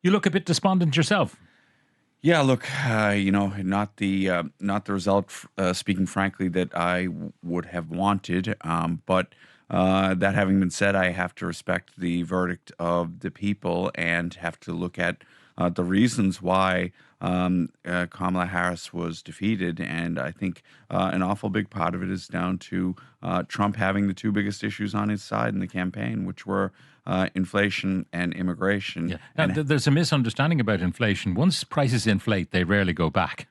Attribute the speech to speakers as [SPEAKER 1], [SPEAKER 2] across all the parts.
[SPEAKER 1] You look a bit despondent yourself.
[SPEAKER 2] Yeah, look, not the result. Speaking frankly, that I would have wanted. But that having been said, I have to respect the verdict of the people and have to look at the reasons why Kamala Harris was defeated. And I think an awful big part of it is down to Trump having the two biggest issues on his side in the campaign, which were inflation and immigration.
[SPEAKER 1] Yeah. Now, there's a misunderstanding about inflation. Once prices inflate, they rarely go back.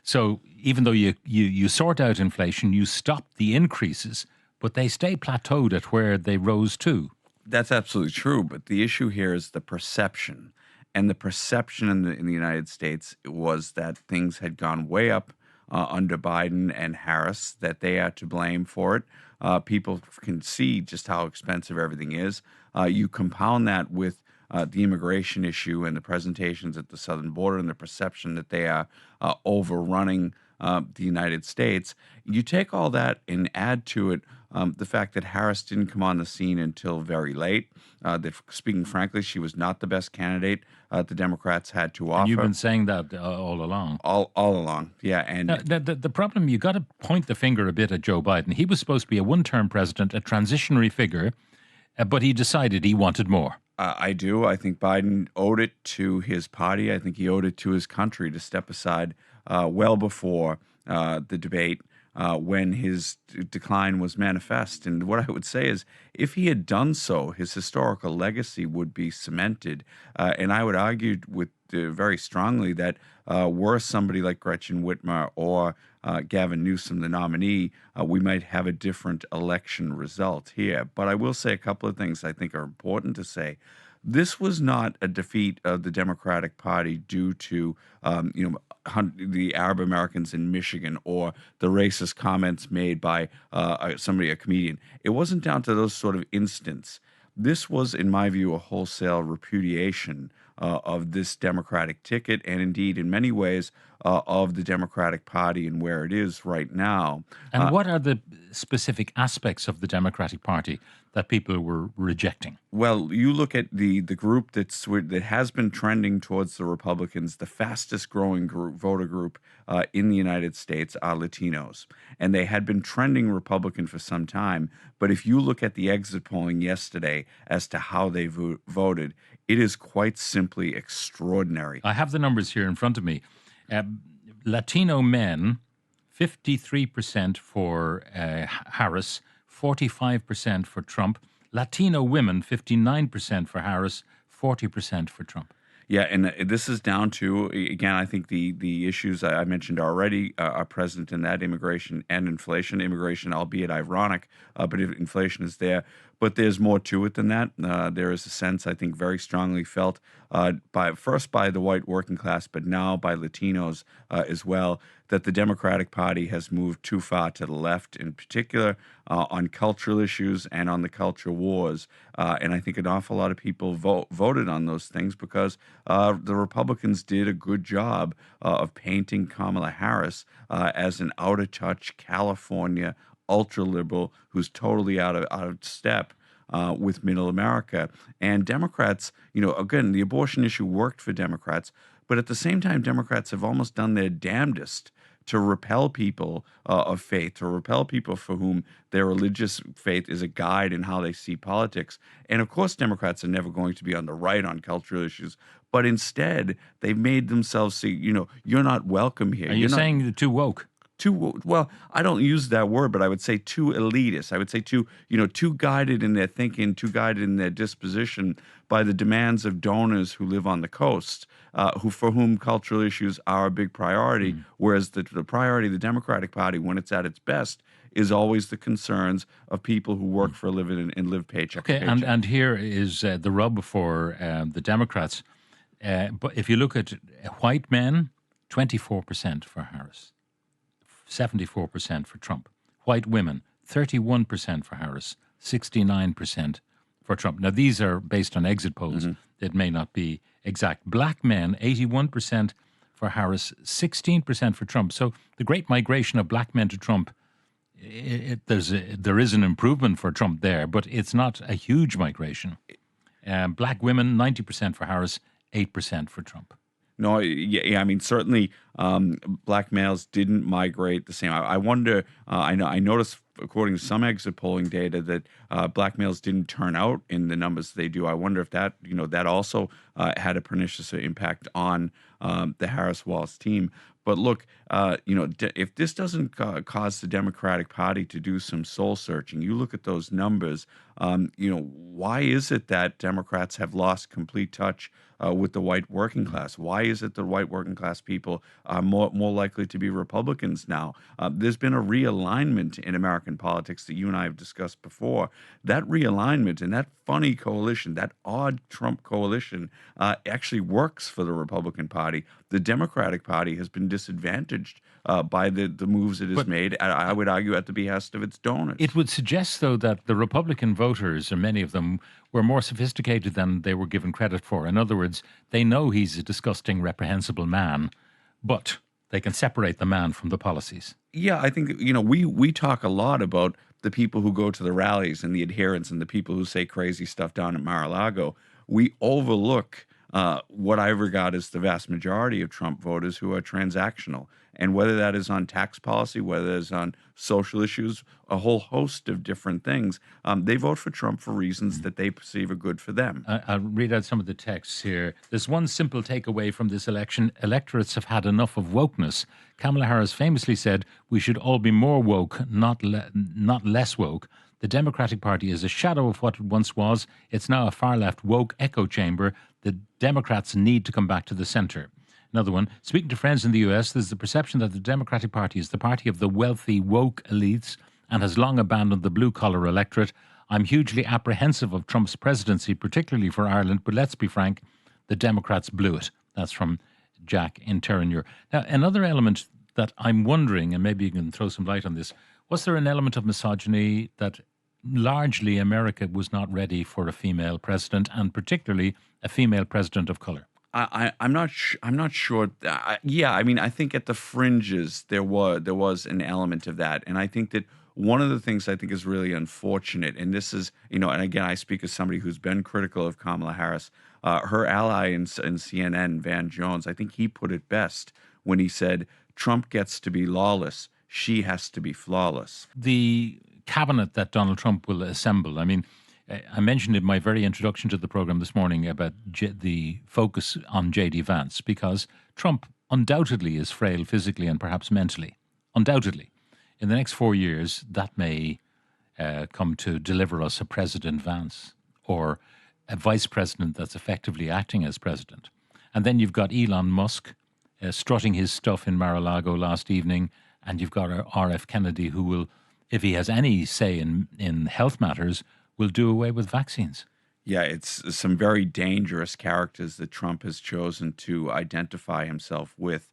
[SPEAKER 1] So even though you sort out inflation, you stop the increases, but they stay plateaued at where they rose to.
[SPEAKER 2] That's absolutely true. But the issue here is the perception. And the perception in the United States was that things had gone way up under Biden and Harris, that they had to blame for it. People can see just how expensive everything is. You compound that with the immigration issue and the presentations at the southern border and the perception that they are overrunning the United States. You take all that and add to it the fact that Harris didn't come on the scene until very late. That, speaking frankly, she was not the best candidate the Democrats had to offer.
[SPEAKER 1] And you've been saying that all along.
[SPEAKER 2] All along, yeah. And
[SPEAKER 1] now, the problem, you got to point the finger a bit at Joe Biden. He was supposed to be a one-term president, a transitionary figure, but he decided he wanted more.
[SPEAKER 2] I do. I think Biden owed it to his party. I think he owed it to his country to step aside well before the debate when his decline was manifest. And what I would say is, if he had done so, his historical legacy would be cemented. And I would argue with very strongly that were somebody like Gretchen Whitmer or Gavin Newsom the nominee, we might have a different election result here. But I will say a couple of things I think are important to say. This was not a defeat of the Democratic Party due to, the Arab Americans in Michigan or the racist comments made by a comedian. It wasn't down to those sort of incidents. This was, in my view, a wholesale repudiation of this Democratic ticket and indeed, in many ways, of the Democratic Party and where it is right now.
[SPEAKER 1] And what are the specific aspects of the Democratic Party that people were rejecting?
[SPEAKER 2] Well, you look at the group that has been trending towards the Republicans. The fastest growing voter group in the United States are Latinos, and they had been trending Republican for some time. But if you look at the exit polling yesterday as to how they voted, it is quite simply extraordinary.
[SPEAKER 1] I have the numbers here in front of me. Latino men, 53% for Harris, 45% for Trump. Latino women, 59% for Harris, 40% for Trump.
[SPEAKER 2] Yeah, and this is down to, again, I think the issues I mentioned already are present in that: immigration and inflation. Immigration, albeit ironic, but inflation is there. But there's more to it than that. There is a sense, I think, very strongly felt by the white working class, but now by Latinos as well, that the Democratic Party has moved too far to the left, in particular on cultural issues and on the culture wars. And I think an awful lot of people voted on those things because the Republicans did a good job of painting Kamala Harris as an out-of-touch California ultra-liberal who's totally out of step with middle America. And Democrats, again, the abortion issue worked for Democrats, but at the same time, Democrats have almost done their damnedest to repel people of faith, to repel people for whom their religious faith is a guide in how they see politics. And of course, Democrats are never going to be on the right on cultural issues, but instead, they've made themselves see, you're not welcome here.
[SPEAKER 1] Are you saying they're too woke?
[SPEAKER 2] Well, I don't use that word, but I would say too elitist. I would say too guided in their thinking, too guided in their disposition by the demands of donors who live on the coast, for whom cultural issues are a big priority, whereas the priority of the Democratic Party, when it's at its best, is always the concerns of people who work for a living and live paycheck to paycheck.
[SPEAKER 1] Okay, and here is the rub for the Democrats. But if you look at white men, 24% for Harris. 74% for Trump. White women, 31% for Harris, 69% for Trump. Now, these are based on exit polls. It may not be exact. Black men, 81% for Harris, 16% for Trump. So the great migration of black men to Trump, there is an improvement for Trump there, but it's not a huge migration. Black women, 90% for Harris, 8% for Trump.
[SPEAKER 2] No, yeah, I mean, certainly, black males didn't migrate the same. I wonder. I noticed, according to some exit polling data, that black males didn't turn out in the numbers they do. I wonder if that that also had a pernicious impact on the Harris-Walz team. But look, if this doesn't cause the Democratic Party to do some soul searching, you look at those numbers. Why is it that Democrats have lost complete touch with the white working class? Why is it the white working class people are more likely to be Republicans now? There's been a realignment in American politics that you and I have discussed before. That realignment and that funny coalition, that odd Trump coalition, actually works for the Republican Party. The Democratic Party has been disadvantaged by the moves it has made, I would argue, at the behest of its donors.
[SPEAKER 1] It would suggest, though, that the Republican voters, or many of them, were more sophisticated than they were given credit for. In other words, they know he's a disgusting, reprehensible man, but they can separate the man from the policies.
[SPEAKER 2] Yeah, I think we talk a lot about the people who go to the rallies and the adherents and the people who say crazy stuff down at Mar-a-Lago. We overlook what I regard as the vast majority of Trump voters who are transactional. And whether that is on tax policy, whether it's on social issues, a whole host of different things, they vote for Trump for reasons that they perceive are good for them.
[SPEAKER 1] I'll read out some of the texts here. There's one simple takeaway from this election. Electorates have had enough of wokeness. Kamala Harris famously said, we should all be more woke, not less woke. The Democratic Party is a shadow of what it once was. It's now a far-left woke echo chamber. The Democrats need to come back to the center. Another one, speaking to friends in the US, there's the perception that the Democratic Party is the party of the wealthy, woke elites and has long abandoned the blue-collar electorate. I'm hugely apprehensive of Trump's presidency, particularly for Ireland, but let's be frank, the Democrats blew it. That's from Jack in Terenure. Now, another element that I'm wondering, and maybe you can throw some light on this, was there an element of misogyny that largely America was not ready for a female president, and particularly a female president of color?
[SPEAKER 2] I'm not sure. Yeah, I mean, I think at the fringes there was an element of that, and I think that one of the things I think is really unfortunate, and this is and again I speak as somebody who's been critical of Kamala Harris, her ally in CNN, Van Jones, I think he put it best when he said, "Trump gets to be lawless, she has to be flawless."
[SPEAKER 1] The cabinet that Donald Trump will assemble, I mean, I mentioned in my very introduction to the program this morning about the focus on J.D. Vance, because Trump undoubtedly is frail physically and perhaps mentally. Undoubtedly. In the next 4 years, that may come to deliver us a President Vance or a vice president that's effectively acting as president. And then you've got Elon Musk strutting his stuff in Mar-a-Lago last evening, and you've got R.F. Kennedy, who will, if he has any say in health matters, will do away with vaccines.
[SPEAKER 2] Yeah, it's some very dangerous characters that Trump has chosen to identify himself with.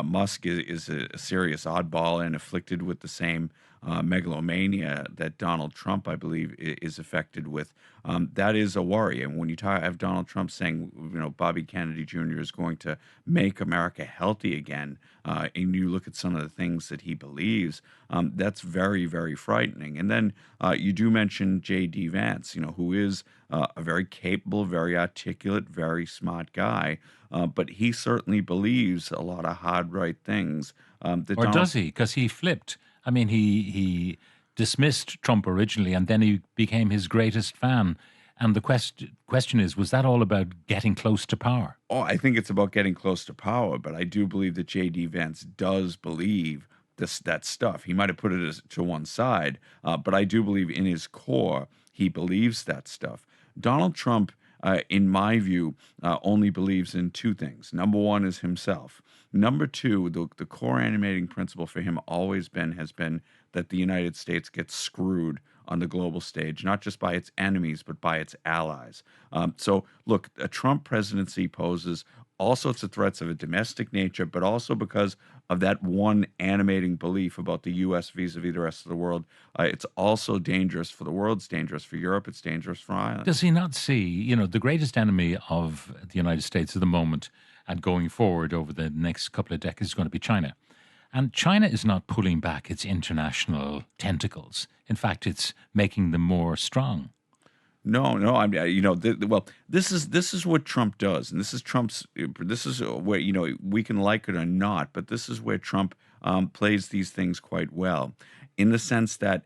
[SPEAKER 2] Musk is a serious oddball and afflicted with the same megalomania that Donald Trump, I believe, is affected with. That is a worry. And when you have Donald Trump saying, Bobby Kennedy Jr. is going to make America healthy again, and you look at some of the things that he believes, that's very, very frightening. And then you do mention J.D. Vance, who is a very capable, very articulate, very smart guy. But he certainly believes a lot of hard right things.
[SPEAKER 1] Or does he? Because he flipped. I mean, he dismissed Trump originally, and then he became his greatest fan. And the question is, was that all about getting close to power?
[SPEAKER 2] Oh, I think it's about getting close to power, but I do believe that J.D. Vance does believe that stuff. He might have put it to one side, but I do believe in his core he believes that stuff. Donald Trump, in my view, only believes in two things. Number one is himself. Number two, the core animating principle for him has been that the United States gets screwed on the global stage, not just by its enemies, but by its allies. So, look, a Trump presidency poses all sorts of threats of a domestic nature, but also because of that one animating belief about the U.S. vis-a-vis the rest of the world. It's also dangerous for the world. It's dangerous for Europe. It's dangerous for Ireland.
[SPEAKER 1] Does he not see, the greatest enemy of the United States at the moment and going forward over the next couple of decades is going to be China? And China is not pulling back its international tentacles. In fact, it's making them more strong.
[SPEAKER 2] No, no. Well, this is what Trump does, and this is Trump's. This is where we can like it or not, but this is where Trump plays these things quite well, in the sense that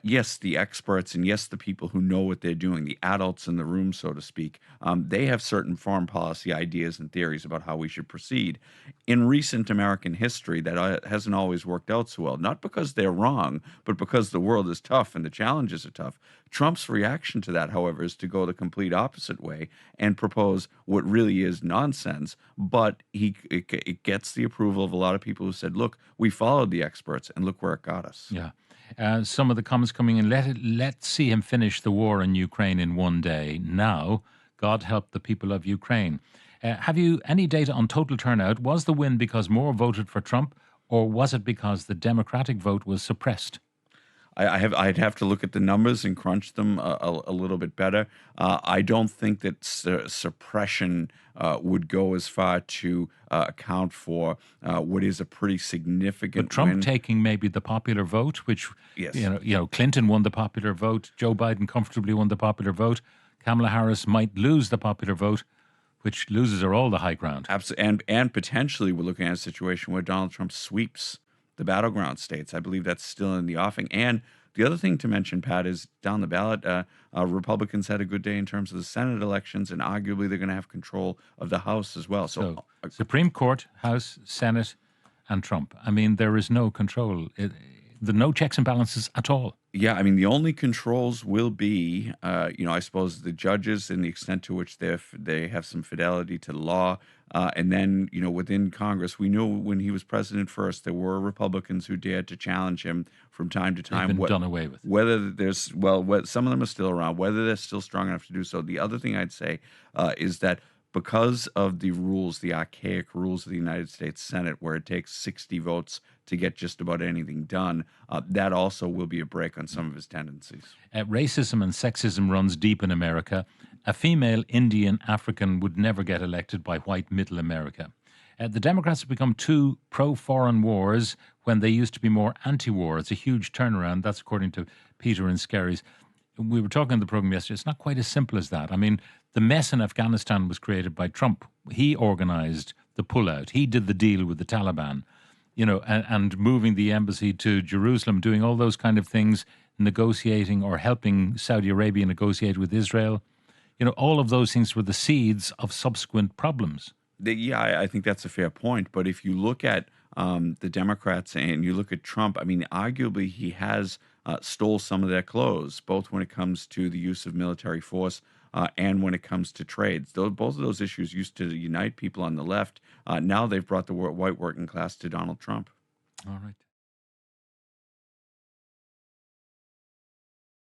[SPEAKER 2] yes, the experts and yes, the people who know what they're doing, the adults in the room, so to speak, they have certain foreign policy ideas and theories about how we should proceed. In recent American history, that hasn't always worked out so well. Not because they're wrong, but because the world is tough and the challenges are tough. Trump's reaction to that, however, is to go the complete opposite way and propose what really is nonsense. But it gets the approval of a lot of people who said, "Look, we followed the experts, and look where it got us."
[SPEAKER 1] Yeah. Some of the comments coming in, let's see him finish the war in Ukraine in one day. Now, God help the people of Ukraine. Have you any data on total turnout? Was the win because more voted for Trump, or was it because the Democratic vote was suppressed?
[SPEAKER 2] I'd have to look at the numbers and crunch them a little bit better. I don't think that suppression would go as far to account for what is a pretty significant
[SPEAKER 1] But Trump
[SPEAKER 2] win.
[SPEAKER 1] taking maybe the popular vote, which
[SPEAKER 2] Yes.
[SPEAKER 1] Clinton won the popular vote, Joe Biden comfortably won the popular vote, Kamala Harris might lose the popular vote, which loses her all the high ground.
[SPEAKER 2] And potentially we're looking at a situation where Donald Trump sweeps the battleground states. I believe that's still in the offing. And the other thing to mention, Pat, is down the ballot, Republicans had a good day in terms of the Senate elections, and arguably they're going to have control of the House as well.
[SPEAKER 1] So Supreme Court, House, Senate, and Trump. I mean, there is no control. No checks and balances at all.
[SPEAKER 2] Yeah, I mean, the only controls will be, I suppose, the judges and the extent to which they have some fidelity to the law. And then, within Congress, we knew when he was president first, there were Republicans who dared to challenge him from time to time.
[SPEAKER 1] They've been done away with.
[SPEAKER 2] Whether some of them are still around, whether they're still strong enough to do so. The other thing I'd say is that because of the rules, the archaic rules of the United States Senate, where it takes 60 votes to get just about anything done, that also will be a break on some of his tendencies.
[SPEAKER 1] Racism and sexism runs deep in America. A female Indian African would never get elected by white middle America. The Democrats have become too pro-foreign wars when they used to be more anti-war. It's a huge turnaround. That's according to Peter and Skerries. We were talking on the program yesterday. It's not quite as simple as that. I mean, the mess in Afghanistan was created by Trump. He organized the pullout. He did the deal with the Taliban, and moving the embassy to Jerusalem, doing all those kind of things, negotiating or helping Saudi Arabia negotiate with Israel. All of those things were the seeds of subsequent problems.
[SPEAKER 2] Yeah, I think that's a fair point. But if you look at the Democrats and you look at Trump, I mean, arguably he has stole some of their clothes, both when it comes to the use of military force and when it comes to trades. Both of those issues used to unite people on the left. Now they've brought the white working class to Donald Trump.
[SPEAKER 1] All right.